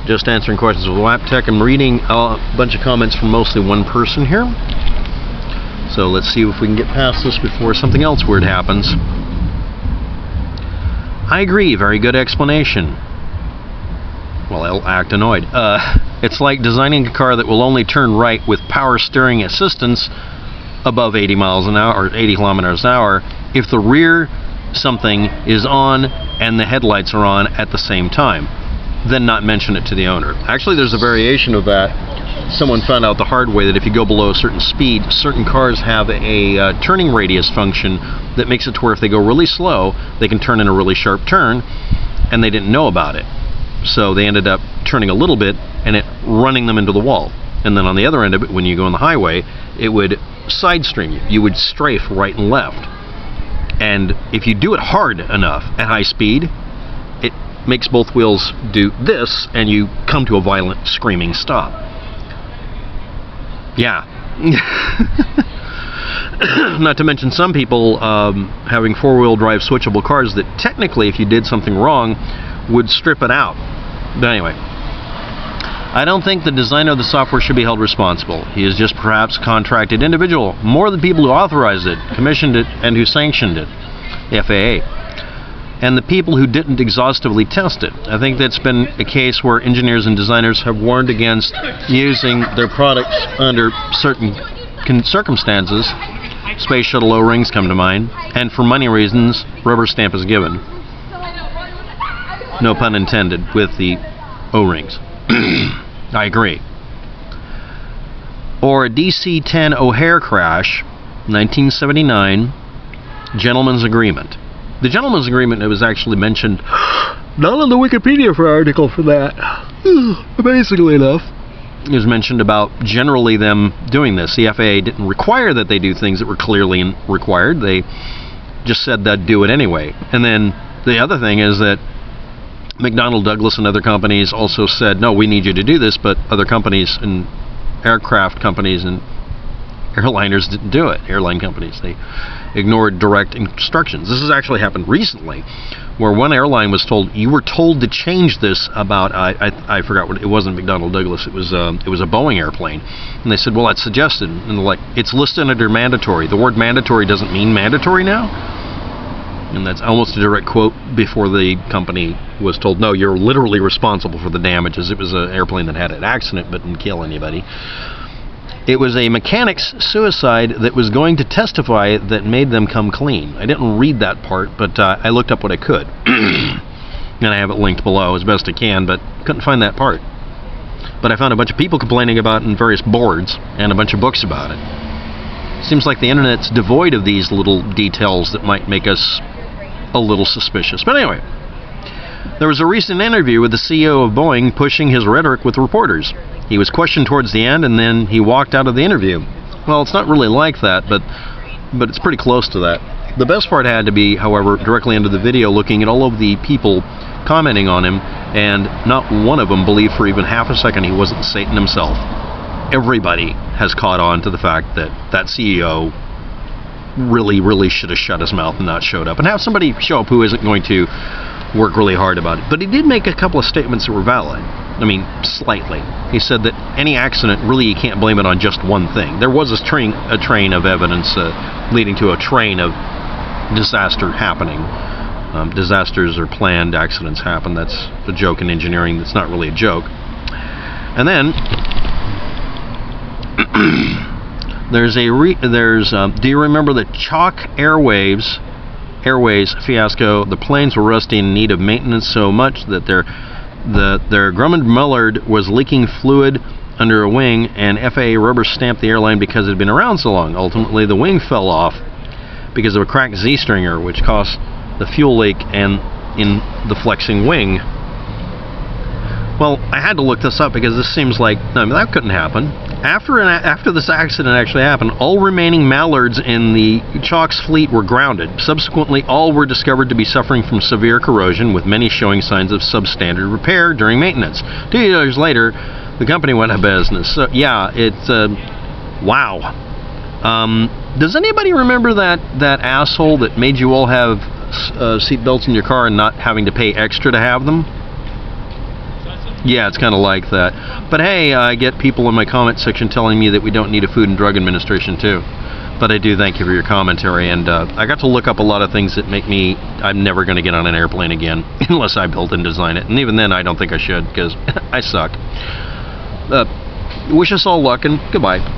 just answering questions with WAPTech. I'm reading a bunch of comments from mostly one person here. So let's see if we can get past this before something else weird happens. I agree, very good explanation. Well, I'll act annoyed. It's like designing a car that will only turn right with power steering assistance above 80 miles an hour or 80 kilometers an hour if the rear something is on and the headlights are on at the same time. Then not mention it to the owner. Actually, there's a variation of that. Someone found out the hard way that if you go below a certain speed, certain cars have a turning radius function that makes it to where if they go really slow, they can turn in a really sharp turn, and they didn't know about it. So they ended up turning a little bit and it running them into the wall. And then on the other end of it, when you go on the highway, it would side stream you. You would strafe right and left. And if you do it hard enough at high speed, it makes both wheels do this, and you come to a violent screaming stop. Yeah. Not to mention some people having four-wheel drive switchable cars that technically, if you did something wrong, would strip it out. But anyway, I don't think the designer of the software should be held responsible. He is just perhaps a contracted individual, more the people who authorized it, commissioned it, and who sanctioned it, the FAA, and the people who didn't exhaustively test it. I think that's been a case where engineers and designers have warned against using their products under certain circumstances. Space shuttle O-rings come to mind, and for money reasons, rubber stamp is given. No pun intended with the O-rings. I agree. Or a DC10 O'Hare crash, 1979, gentleman's agreement. The gentleman's agreement, it was actually mentioned not on the Wikipedia article for that. Amazingly enough, it was mentioned about generally them doing this. The FAA didn't require that they do things that were clearly required. They just said they'd do it anyway. And then the other thing is that McDonnell Douglas and other companies also said, no, we need you to do this, but other companies and aircraft companies and airliners didn't do it. Airline companies, they ignored direct instructions. This has actually happened recently, where one airline was told, you were told to change this about, I forgot what, it wasn't McDonnell Douglas, it was a Boeing airplane. And they said, well, that's suggested. And they're like, it's listed under mandatory. The word mandatory doesn't mean mandatory now? And that's almost a direct quote before the company was told, no, you're literally responsible for the damages. It was an airplane that had an accident but didn't kill anybody. It was a mechanic's suicide that was going to testify that made them come clean. I didn't read that part, but I looked up what I could. And I have it linked below as best I can, but couldn't find that part. But I found a bunch of people complaining about it in various boards and a bunch of books about it. Seems like the internet's devoid of these little details that might make us a little suspicious. But anyway, there was a recent interview with the CEO of Boeing pushing his rhetoric with reporters. He was questioned towards the end, and then he walked out of the interview. Well, it's not really like that, but it's pretty close to that. The best part had to be, however, directly under the video, looking at all of the people commenting on him, and not one of them believed for even half a second he wasn't Satan himself. Everybody has caught on to the fact that that CEO really should have shut his mouth and not showed up, and have somebody show up who isn't going to work really hard about it. But he did make a couple of statements that were valid. I mean, slightly. He said that any accident, really you can't blame it on just one thing. There was a train of evidence leading to a train of disaster happening. Disasters are planned, accidents happen. That's a joke in engineering. That's not really a joke. And then there's do you remember the Chalk Airways fiasco? The planes were rusty and in need of maintenance so much that their Grumman Mullard was leaking fluid under a wing, and FAA rubber stamped the airline because it had been around so long. Ultimately, the wing fell off because of a cracked Z-stringer, which caused the fuel leak and in the flexing wing. Well, I had to look this up because this seems like, I mean, that couldn't happen. After this accident actually happened, all remaining Mallards in the Chalk's fleet were grounded. Subsequently, all were discovered to be suffering from severe corrosion, with many showing signs of substandard repair during maintenance. 2 years later, the company went out of business. So, yeah, it's wow. Does anybody remember that asshole that made you all have seat belts in your car and not having to pay extra to have them? Yeah, it's kind of like that. But hey, I get people in my comment section telling me that we don't need a Food and Drug Administration too. But I do thank you for your commentary, and I got to look up a lot of things that make me, I'm never going to get on an airplane again unless I build and design it. And even then, I don't think I should, because I suck. Wish us all luck, and goodbye.